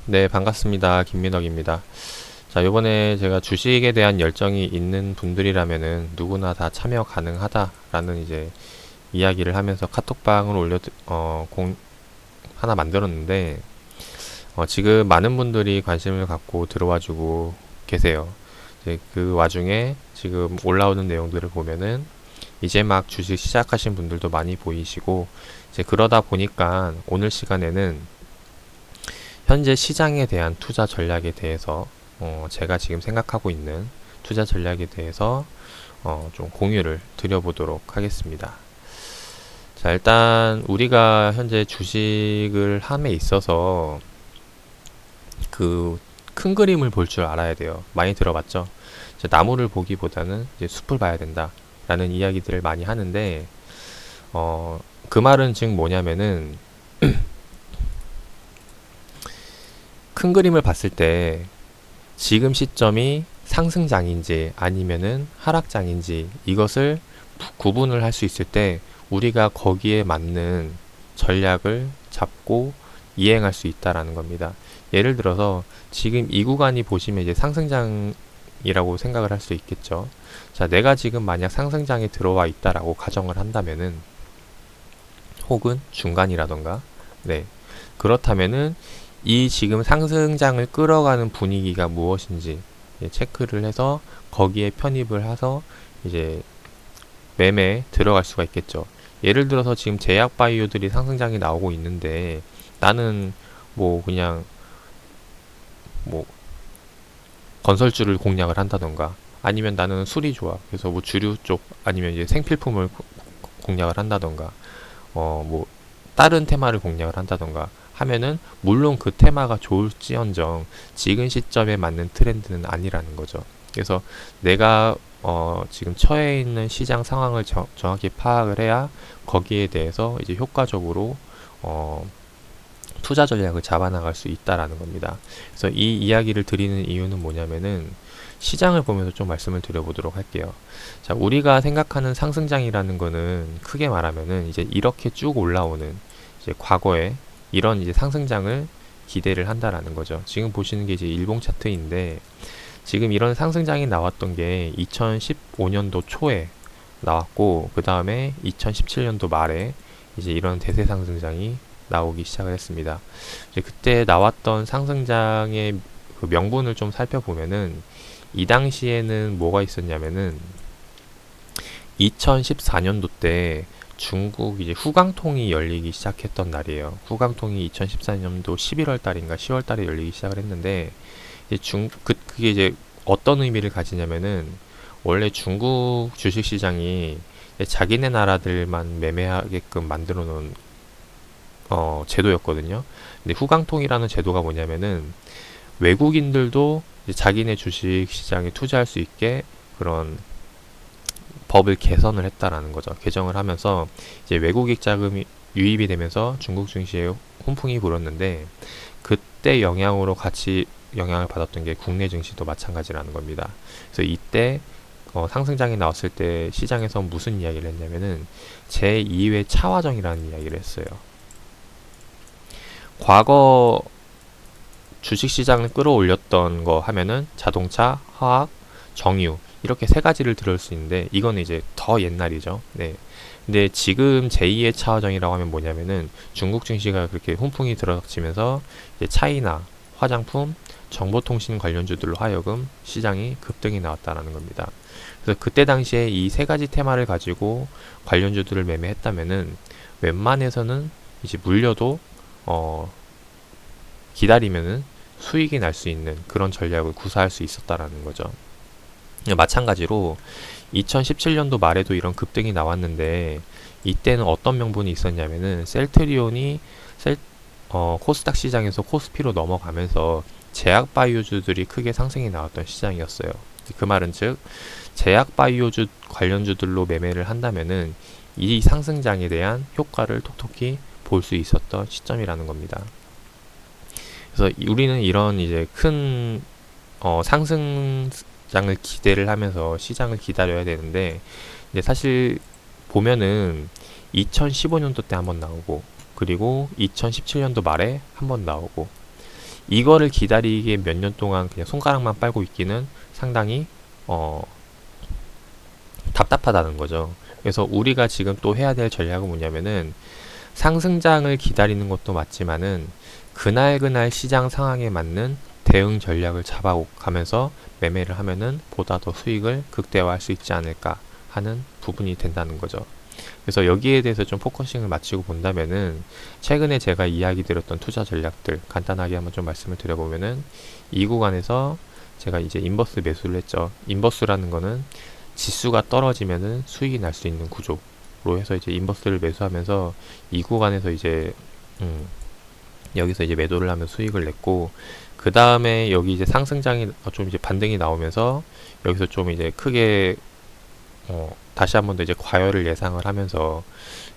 네, 반갑습니다. 김민혁입니다. 자, 요번에 제가 주식에 대한 열정이 있는 분들이라면은 누구나 다 참여 가능하다라는 이제 이야기를 하면서 카톡방을 하나 만들었는데, 지금 많은 분들이 관심을 갖고 들어와주고 계세요. 이제 그 와중에 지금 올라오는 내용들을 보면은 이제 막 주식 시작하신 분들도 많이 보이시고, 이제 그러다 보니까 오늘 시간에는 현재 시장에 대한 투자 전략에 대해서 제가 지금 생각하고 있는 투자 전략에 대해서 좀 공유를 드려보도록 하겠습니다. 자, 일단 우리가 현재 주식을 함에 있어서 그 큰 그림을 볼 줄 알아야 돼요. 많이 들어봤죠? 이제 나무를 보기보다는 이제 숲을 봐야 된다라는 이야기들을 많이 하는데 그 말은 즉 뭐냐면은 큰 그림을 봤을 때 지금 시점이 상승장인지 아니면은 하락장인지 이것을 구분을 할 수 있을 때 우리가 거기에 맞는 전략을 잡고 이행할 수 있다라는 겁니다. 예를 들어서 지금 이 구간이 보시면 이제 상승장이라고 생각을 할 수 있겠죠. 자, 내가 지금 만약 상승장에 들어와 있다라고 가정을 한다면은 혹은 중간이라던가 네, 그렇다면은 이 지금 상승장을 끌어가는 분위기가 무엇인지 체크를 해서 거기에 편입을 해서 이제 매매에 들어갈 수가 있겠죠. 예를 들어서 지금 제약 바이오들이 상승장이 나오고 있는데 나는 뭐 그냥 뭐 건설주를 공략을 한다던가 아니면 나는 술이 좋아. 그래서 뭐 주류 쪽 아니면 이제 생필품을 공략을 한다던가 뭐 다른 테마를 공략을 한다던가 하면은 물론 그 테마가 좋을지언정 지금 시점에 맞는 트렌드는 아니라는 거죠. 그래서 내가 지금 처해 있는 시장 상황을 정확히 파악을 해야 거기에 대해서 이제 효과적으로 투자 전략을 잡아나갈 수 있다라는 겁니다. 그래서 이 이야기를 드리는 이유는 뭐냐면은 시장을 보면서 좀 말씀을 드려보도록 할게요. 자, 우리가 생각하는 상승장이라는 거는 크게 말하면은 이제 이렇게 쭉 올라오는 이제 과거에 이런 이제 상승장을 기대를 한다라는 거죠. 지금 보시는 게 이제 일봉 차트인데 지금 이런 상승장이 나왔던 게 2015년도 초에 나왔고 그 다음에 2017년도 말에 이제 이런 대세 상승장이 나오기 시작을 했습니다. 이제 그때 나왔던 상승장의 그 명분을 좀 살펴보면은 이 당시에는 뭐가 있었냐면은 2014년도 때 중국 이제 후광통이 열리기 시작했던 날이에요. 후광통이 2014년도 11월 달인가 10월 달에 열리기 시작을 했는데 이제 그게 이제 어떤 의미를 가지냐면은 원래 중국 주식 시장이 자기네 나라들만 매매하게끔 만들어 놓은 제도였거든요. 근데 후광통이라는 제도가 뭐냐면은 외국인들도 이제 자기네 주식 시장에 투자할 수 있게 그런 법을 개선을 했다라는 거죠. 개정을 하면서 이제 외국익 자금이 유입이 되면서 중국 증시에 훈풍이 불었는데 그때 영향으로 같이 영향을 받았던 게 국내 증시도 마찬가지라는 겁니다. 그래서 이때 상승장이 나왔을 때 시장에서 무슨 이야기를 했냐면은 제2의 차화정이라는 이야기를 했어요. 과거 주식시장을 끌어올렸던 거 하면은 자동차, 화학, 정유 이렇게 세 가지를 들을 수 있는데 이건 이제 더 옛날이죠. 네. 근데 지금 제2의 차화정이라고 하면 뭐냐면은 중국 증시가 그렇게 훈풍이 들어닥치면서 이제 차이나 화장품, 정보통신 관련주들로 하여금 시장이 급등이 나왔다는 겁니다. 그래서 그때 당시에 이 세 가지 테마를 가지고 관련주들을 매매했다면은 웬만해서는 이제 물려도 기다리면은 수익이 날 수 있는 그런 전략을 구사할 수 있었다라는 거죠. 마찬가지로 2017년도 말에도 이런 급등이 나왔는데 이때는 어떤 명분이 있었냐면은 셀트리온이 코스닥 시장에서 코스피로 넘어가면서 제약 바이오주들이 크게 상승이 나왔던 시장이었어요. 그 말은 즉 제약 바이오주 관련주들로 매매를 한다면은 이 상승장에 대한 효과를 톡톡히 볼 수 있었던 시점이라는 겁니다. 그래서 우리는 이런 이제 큰 상승장을 기대를 하면서 시장을 기다려야 되는데 근데 사실 보면은 2015년도 때 한번 나오고 그리고 2017년도 말에 한번 나오고 이거를 기다리기에 몇 년 동안 그냥 손가락만 빨고 있기는 상당히 답답하다는 거죠. 그래서 우리가 지금 또 해야 될 전략은 뭐냐면은 상승장을 기다리는 것도 맞지만은 그날 시장 상황에 맞는 대응 전략을 잡아가면서 매매를 하면은 보다 더 수익을 극대화할 수 있지 않을까 하는 부분이 된다는 거죠. 그래서 여기에 대해서 좀 포커싱을 맞추고 본다면은 최근에 제가 이야기 드렸던 투자 전략들 간단하게 한번 좀 말씀을 드려보면은 이 구간에서 제가 이제 인버스 매수를 했죠. 인버스라는 거는 지수가 떨어지면은 수익이 날 수 있는 구조로 해서 이제 인버스를 매수하면서 이 구간에서 이제 여기서 이제 매도를 하면 수익을 냈고, 그 다음에 여기 이제 상승장이 좀 이제 반등이 나오면서 여기서 좀 이제 크게 다시 한 번 더 이제 과열을 예상을 하면서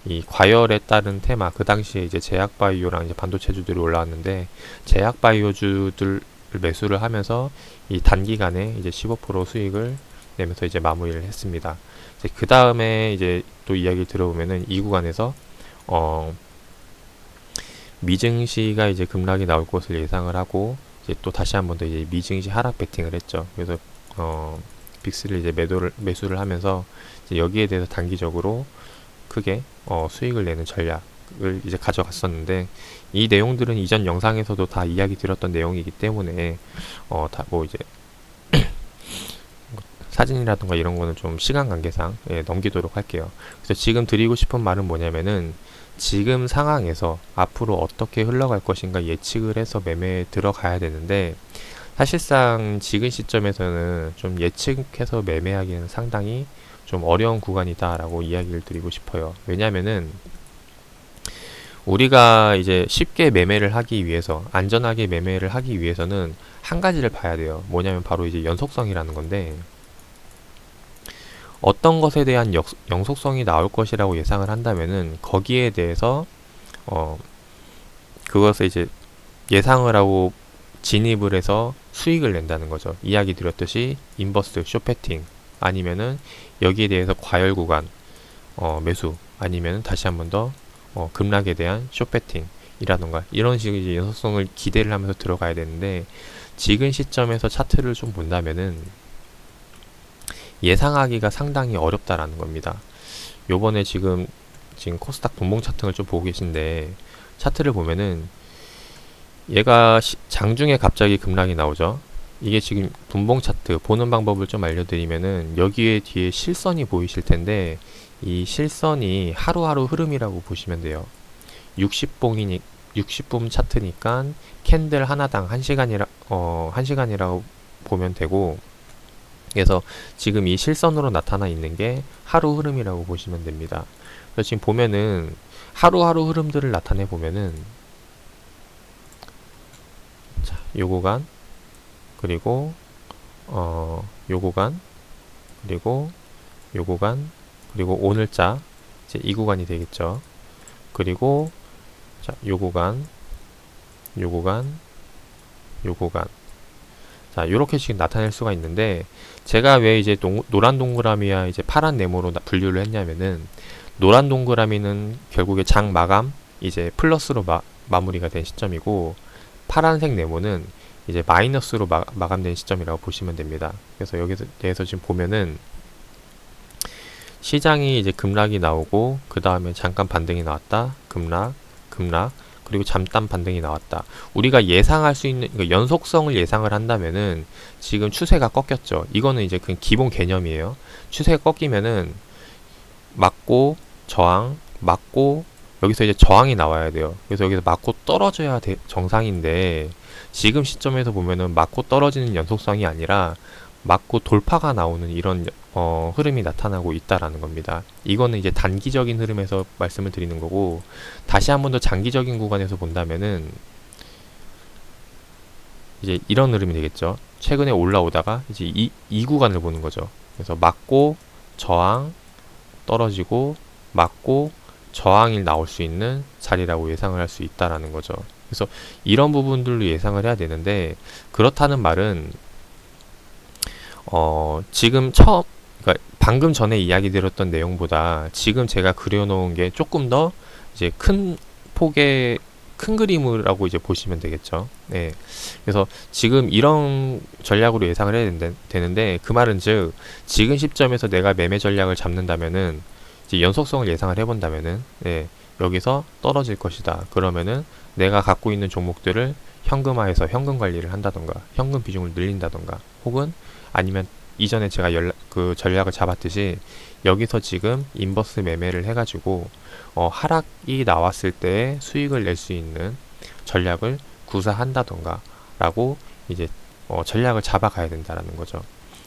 이 과열에 따른 테마, 그 당시에 이제 제약바이오랑 이제 반도체주들이 올라왔는데 제약바이오주들 매수를 하면서 이 단기간에 이제 15% 수익을 내면서 이제 마무리를 했습니다. 이제 그 다음에 이제 또 이야기를 들어보면은 이 구간에서 미증시가 이제 급락이 나올 것을 예상을 하고 이제 또 다시 한 번 더 이제 미증시 하락 베팅을 했죠. 그래서 빅스를 이제 매수를 하면서 이제 여기에 대해서 단기적으로 크게 수익을 내는 전략을 이제 가져갔었는데, 이 내용들은 이전 영상에서도 다 이야기 드렸던 내용이기 때문에 다 뭐 이제 사진이라든가 이런 거는 좀 시간 관계상 넘기도록 할게요. 그래서 지금 드리고 싶은 말은 뭐냐면은 지금 상황에서 앞으로 어떻게 흘러갈 것인가 예측을 해서 매매에 들어가야 되는데, 사실상 지금 시점에서는 좀 예측해서 매매하기는 상당히 좀 어려운 구간이다라고 이야기를 드리고 싶어요. 왜냐면은 우리가 이제 쉽게 매매를 하기 위해서, 안전하게 매매를 하기 위해서는 한 가지를 봐야 돼요. 뭐냐면 바로 이제 연속성이라는 건데, 어떤 것에 대한 영속성이 나올 것이라고 예상을 한다면은 거기에 대해서 그것을 이제 예상을 하고 진입을 해서 수익을 낸다는 거죠. 이야기 드렸듯이 인버스, 숏패팅, 아니면은 여기에 대해서 과열 구간 매수, 아니면은 다시 한 번 더 급락에 대한 숏패팅 이라던가 이런 식의 이제 연속성을 기대를 하면서 들어가야 되는데, 지금 시점에서 차트를 좀 본다면은 예상하기가 상당히 어렵다라는 겁니다. 요번에 지금 코스닥 분봉 차트를 좀 보고 계신데, 차트를 보면은 얘가 장중에 갑자기 급락이 나오죠. 이게 지금 분봉 차트 보는 방법을 좀 알려드리면은 여기에 뒤에 실선이 보이실 텐데, 이 실선이 하루하루 흐름이라고 보시면 돼요. 60분 차트니까 캔들 하나당 1시간이라고 보면 되고, 그래서 지금 이 실선으로 나타나 있는 게 하루 흐름이라고 보시면 됩니다. 그래서 지금 보면은 하루하루 흐름들을 나타내 보면은 자, 요 구간, 그리고 요 구간, 그리고 요 구간, 그리고 오늘자 이제 이 구간이 되겠죠. 그리고 자, 요 구간, 요 구간, 요 구간. 자, 요렇게 지금 나타낼 수가 있는데, 제가 왜 이제 노란 동그라미와 이제 파란 네모로 분류를 했냐면은, 노란 동그라미는 결국에 장 마감, 이제 플러스로 마무리가 된 시점이고, 파란색 네모는 이제 마이너스로 마감된 시점이라고 보시면 됩니다. 그래서 여기서 대해서 지금 보면은 시장이 이제 급락이 나오고, 그 다음에 잠깐 반등이 나왔다, 급락, 그리고 잠깐 반등이 나왔다. 우리가 예상할 수 있는, 그러니까 연속성을 예상을 한다면은 지금 추세가 꺾였죠. 이거는 이제 그 기본 개념이에요. 추세가 꺾이면은 맞고 저항, 맞고 여기서 이제 저항이 나와야 돼요. 그래서 여기서 맞고 떨어져야 정상인데, 지금 시점에서 보면은 맞고 떨어지는 연속성이 아니라 맞고 돌파가 나오는 이런 흐름이 나타나고 있다라는 겁니다. 이거는 이제 단기적인 흐름에서 말씀을 드리는 거고, 다시 한 번 더 장기적인 구간에서 본다면은 이제 이런 흐름이 되겠죠. 최근에 올라오다가 이제 이 구간을 보는 거죠. 그래서 맞고 저항, 떨어지고 맞고 저항이 나올 수 있는 자리라고 예상을 할 수 있다라는 거죠. 그래서 이런 부분들로 예상을 해야 되는데, 그렇다는 말은 지금 그러니까 방금 전에 이야기 드렸던 내용보다 지금 제가 그려놓은 게 조금 더 이제 큰 폭의 큰 그림이라고 이제 보시면 되겠죠. 네. 그래서 지금 이런 전략으로 예상을 해야 되는데 그 말은 즉 지금 시점에서 내가 매매 전략을 잡는다면은 이제 연속성을 예상을 해본다면은 네, 여기서 떨어질 것이다. 그러면은 내가 갖고 있는 종목들을 현금화해서 현금 관리를 한다던가 현금 비중을 늘린다던가 혹은 아니면 이전에 제가 그 전략을 잡았듯이 여기서 지금 인버스 매매를 해가지고 하락이 나왔을 때 수익을 낼 수 있는 전략을 구사한다던가 라고 이제 전략을 잡아가야 된다라는 거죠.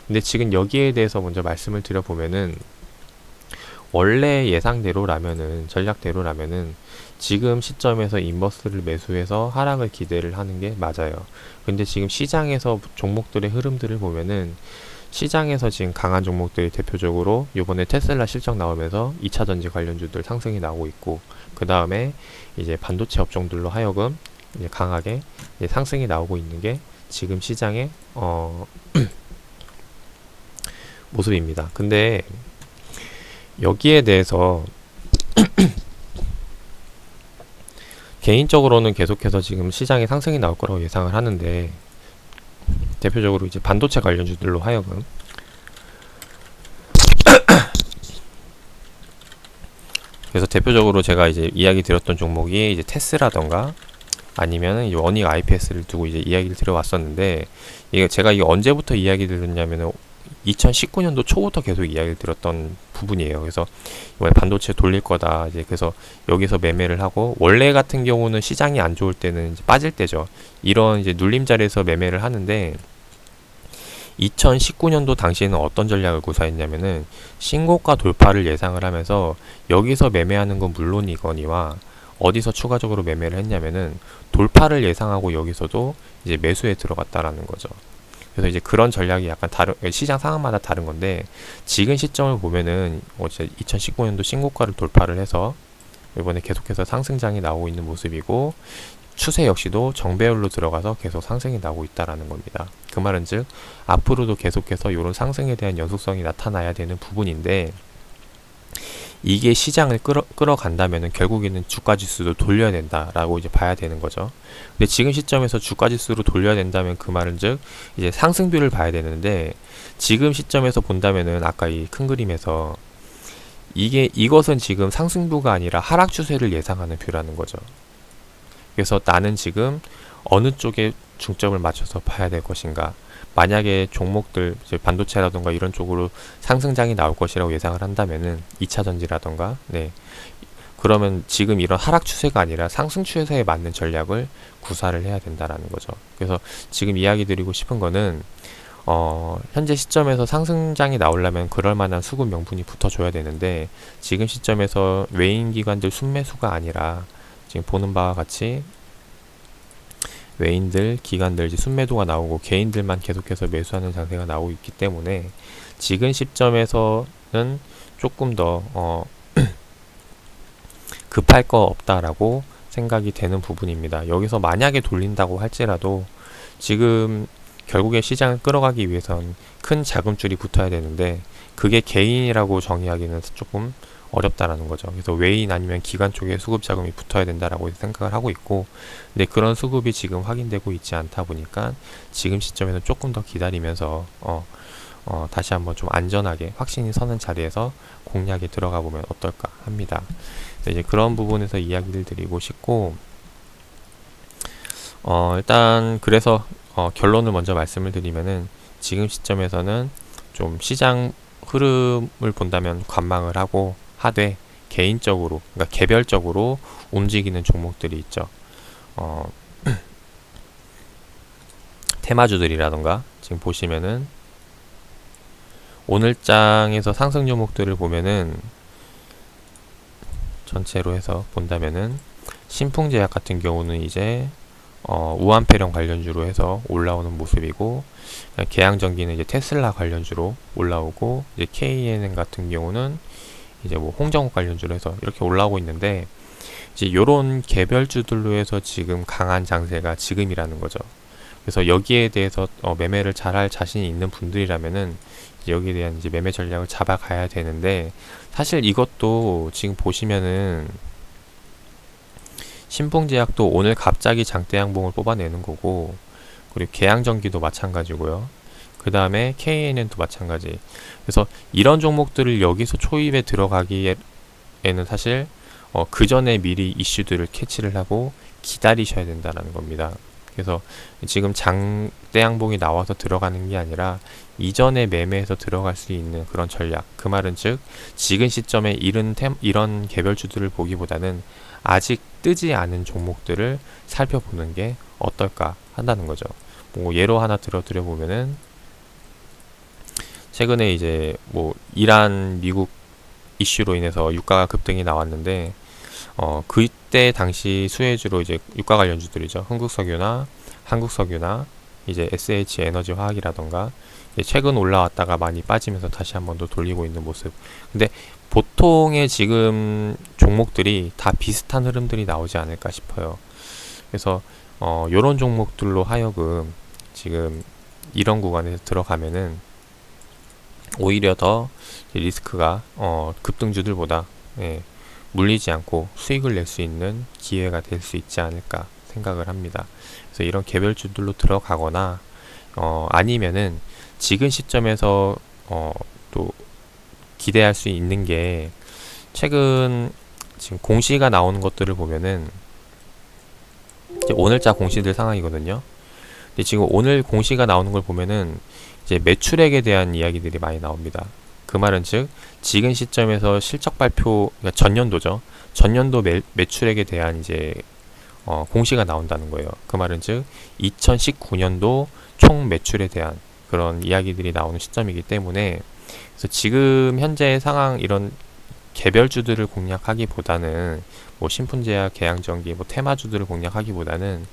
근데 지금 여기에 대해서 먼저 말씀을 드려보면은 원래 예상대로라면은 전략대로라면은 지금 시점에서 인버스를 매수해서 하락을 기대를 하는 게 맞아요. 근데 지금 시장에서 종목들의 흐름들을 보면은 시장에서 지금 강한 종목들이 대표적으로 이번에 테슬라 실적 나오면서 2차 전지 관련주들 상승이 나오고 있고 그 다음에 이제 반도체 업종들로 하여금 이제 강하게 이제 상승이 나오고 있는 게 지금 시장의 모습입니다. 근데 여기에 대해서 개인적으로는 계속해서 지금 시장에 상승이 나올 거라고 예상을 하는데 대표적으로 이제 반도체 관련주들로 하여금 그래서 대표적으로 제가 이제 이야기 드렸던 종목이 이제 테스라던가 아니면은 이 원익 IPS를 두고 이제 이야기를 드려왔었는데 이게 제가 이게 언제부터 이야기를 드렸냐면은 2019년도 초부터 계속 이야기를 들었던 부분이에요. 그래서 이번에 반도체 돌릴 거다. 이제 그래서 여기서 매매를 하고 원래 같은 경우는 시장이 안 좋을 때는 이제 빠질 때죠. 이런 이제 눌림 자리에서 매매를 하는데 2019년도 당시에는 어떤 전략을 구사했냐면은 신고가 돌파를 예상을 하면서 여기서 매매하는 건 물론이거니와 어디서 추가적으로 매매를 했냐면은 돌파를 예상하고 여기서도 이제 매수에 들어갔다라는 거죠. 그래서 이제 그런 전략이 약간 시장 상황마다 다른 건데 지금 시점을 보면은 2019년도 신고가를 돌파를 해서 이번에 계속해서 상승장이 나오고 있는 모습이고 추세 역시도 정배열로 들어가서 계속 상승이 나오고 있다라는 겁니다. 그 말은 즉 앞으로도 계속해서 이런 상승에 대한 연속성이 나타나야 되는 부분인데 이게 시장을 끌어간다면은 결국에는 주가지수도 돌려야 된다라고 이제 봐야 되는 거죠. 근데 지금 시점에서 주가지수로 돌려야 된다면 그 말은 즉 이제 상승비를 봐야 되는데 지금 시점에서 본다면은 아까 이 큰 그림에서 이것은 지금 상승부가 아니라 하락 추세를 예상하는 뷰라는 거죠. 그래서 나는 지금 어느 쪽에 중점을 맞춰서 봐야 될 것인가. 만약에 종목들 이제 반도체라던가 이런 쪽으로 상승장이 나올 것이라고 예상을 한다면은 2차 전지라던가 네. 그러면 지금 이런 하락 추세가 아니라 상승 추세에 맞는 전략을 구사를 해야 된다라는 거죠. 그래서 지금 이야기 드리고 싶은 거는 현재 시점에서 상승장이 나오려면 그럴 만한 수급 명분이 붙어줘야 되는데 지금 시점에서 외인 기관들 순매수가 아니라 지금 보는 바와 같이 외인들, 기관들 이제 순매도가 나오고 개인들만 계속해서 매수하는 장세가 나오고 있기 때문에 지금 시점에서는 조금 더 급할 거 없다라고 생각이 되는 부분입니다. 여기서 만약에 돌린다고 할지라도 지금 결국에 시장을 끌어가기 위해선 큰 자금줄이 붙어야 되는데 그게 개인이라고 정의하기는 조금 어렵다라는 거죠. 그래서 외인 아니면 기관 쪽에 수급 자금이 붙어야 된다라고 생각을 하고 있고 근데 그런 수급이 지금 확인되고 있지 않다 보니까 지금 시점에는 조금 더 기다리면서 다시 한번 좀 안전하게 확신이 서는 자리에서 공략에 들어가 보면 어떨까 합니다. 이제 그런 부분에서 이야기를 드리고 싶고 일단 그래서 결론을 먼저 말씀을 드리면은 지금 시점에서는 좀 시장 흐름을 본다면 관망을 하고 하되 개인적으로 그러니까 개별적으로 움직이는 종목들이 있죠. 테마주들이라던가 지금 보시면은 오늘장에서 상승 종목들을 보면은 전체로 해서 본다면은 신풍제약 같은 경우는 이제 우한폐령 관련주로 해서 올라오는 모습이고 계양전기는 이제 테슬라 관련주로 올라오고 이제 KNN 같은 경우는 이제 뭐 홍정욱 관련주로 해서 이렇게 올라오고 있는데 이제 요런 개별주들로 해서 지금 강한 장세가 지금이라는 거죠. 그래서 여기에 대해서 매매를 잘할 자신이 있는 분들이라면은 이제 여기에 대한 이제 매매 전략을 잡아가야 되는데 사실 이것도 지금 보시면은 신풍제약도 오늘 갑자기 장대 양봉을 뽑아내는 거고, 그리고 계양전기도 마찬가지고요. 그 다음에 KNN도 마찬가지. 그래서 이런 종목들을 여기서 초입에 들어가기에는 사실 그 전에 미리 이슈들을 캐치를 하고 기다리셔야 된다는 겁니다. 그래서 지금 장대 양봉이 나와서 들어가는 게 아니라 이전에 매매해서 들어갈 수 있는 그런 전략. 그 말은 즉 지금 시점에 이런 개별주들을 보기보다는 아직 뜨지 않은 종목들을 살펴보는 게 어떨까 한다는 거죠. 뭐 예로 하나 들어드려 보면은 최근에 이제 뭐 이란 미국 이슈로 인해서 유가가 급등이 나왔는데 그때 당시 수혜주로 이제 유가 관련주들이죠. 흥국석유나 한국석유나 이제 SH 에너지 화학이라던가 최근 올라왔다가 많이 빠지면서 다시 한번 더 돌리고 있는 모습. 근데 보통의 지금 종목들이 다 비슷한 흐름들이 나오지 않을까 싶어요. 그래서 요런 종목들로 하여금 지금 이런 구간에서 들어가면은 오히려 더 리스크가 급등주들보다 물리지 않고 수익을 낼 수 있는 기회가 될 수 있지 않을까 생각을 합니다. 그래서 이런 개별주들로 들어가거나 아니면은 지금 시점에서 또 기대할 수 있는 게 최근 지금 공시가 나오는 것들을 보면은 이제 오늘자 공시들 상황이거든요. 근데 지금 오늘 공시가 나오는 걸 보면은 이제 매출액에 대한 이야기들이 많이 나옵니다. 그 말은 즉 지금 시점에서 실적 발표, 그러니까 전년도죠. 전년도 매출액에 대한 이제 공시가 나온다는 거예요. 그 말은 즉 2019년도 총 매출에 대한 그런 이야기들이 나오는 시점이기 때문에 그래서 지금 현재 상황 이런 개별주들을 공략하기보다는 뭐 신풍제약, 계양전기, 뭐 테마주들을 공략하기보다는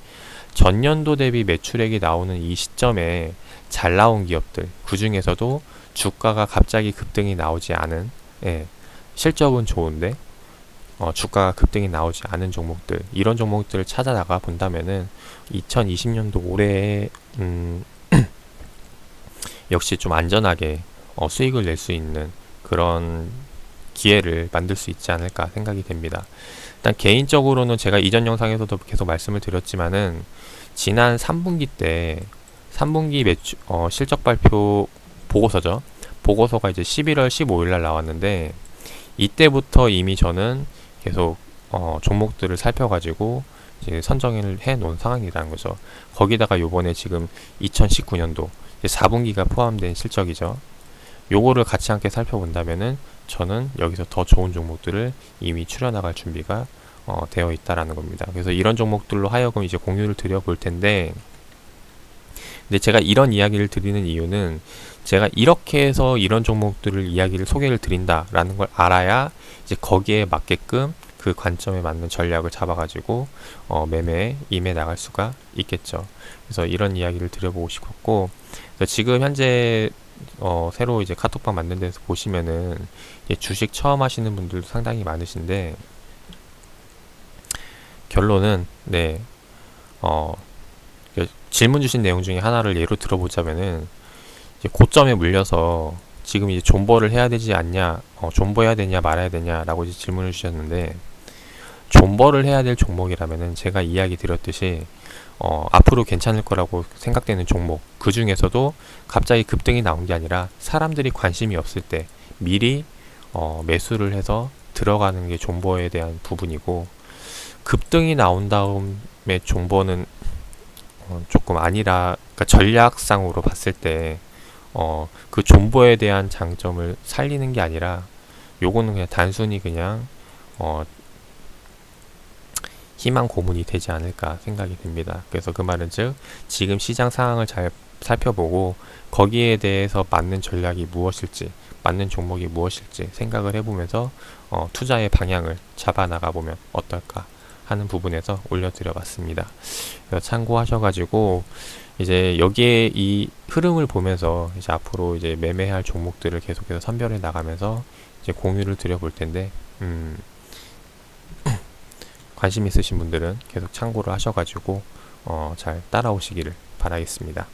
전년도 대비 매출액이 나오는 이 시점에 잘 나온 기업들, 그 중에서도 주가가 갑자기 급등이 나오지 않은, 실적은 좋은데 주가가 급등이 나오지 않은 종목들, 이런 종목들을 찾아 나가 본다면은 2020년도 올해에 역시 좀 안전하게 수익을 낼 수 있는 그런 기회를 만들 수 있지 않을까 생각이 됩니다. 일단 개인적으로는 제가 이전 영상에서도 계속 말씀을 드렸지만은 지난 3분기 때 3분기 매출 실적 발표 보고서죠. 보고서가 이제 11월 15일 날 나왔는데 이때부터 이미 저는 계속 종목들을 살펴가지고 이제 선정을 해 놓은 상황이라는 거죠. 거기다가 요번에 지금 2019년도 4분기가 포함된 실적이죠. 요거를 같이 함께 살펴본다면은 저는 여기서 더 좋은 종목들을 이미 추려나갈 준비가 되어 있다라는 겁니다. 그래서 이런 종목들로 하여금 이제 공유를 드려볼 텐데, 근데 제가 이런 이야기를 드리는 이유는 제가 이렇게 해서 이런 종목들을 이야기를 소개를 드린다라는 걸 알아야 이제 거기에 맞게끔 그 관점에 맞는 전략을 잡아가지고 매매에 임해 나갈 수가 있겠죠. 그래서 이런 이야기를 드려보고 싶었고, 그래서 지금 현재 새로 이제 카톡방 만든 데서 보시면은 주식 처음 하시는 분들도 상당히 많으신데 결론은 질문 주신 내용 중에 하나를 예로 들어보자면은 이제 고점에 물려서 지금 이제 존버를 해야 되지 않냐, 존버해야 되냐 말아야 되냐라고 이제 질문을 주셨는데 존버를 해야 될 종목이라면은 제가 이야기 드렸듯이 앞으로 괜찮을 거라고 생각되는 종목, 그 중에서도 갑자기 급등이 나온 게 아니라 사람들이 관심이 없을 때 미리 매수를 해서 들어가는 게 존버에 대한 부분이고, 급등이 나온 다음에 존버는 조금 아니라, 그러니까 전략상으로 봤을 때 그 존버에 대한 장점을 살리는 게 아니라 요거는 그냥 단순히 그냥 희망 고문이 되지 않을까 생각이 듭니다. 그래서 그 말은 즉 지금 시장 상황을 잘 살펴보고 거기에 대해서 맞는 전략이 무엇일지, 맞는 종목이 무엇일지 생각을 해보면서 투자의 방향을 잡아 나가 보면 어떨까 하는 부분에서 올려드려 봤습니다. 참고하셔가지고 이제 여기에 이 흐름을 보면서 이제 앞으로 이제 매매할 종목들을 계속해서 선별해 나가면서 이제 공유를 드려 볼 텐데 관심 있으신 분들은 계속 참고를 하셔가지고 잘 따라오시기를 바라겠습니다.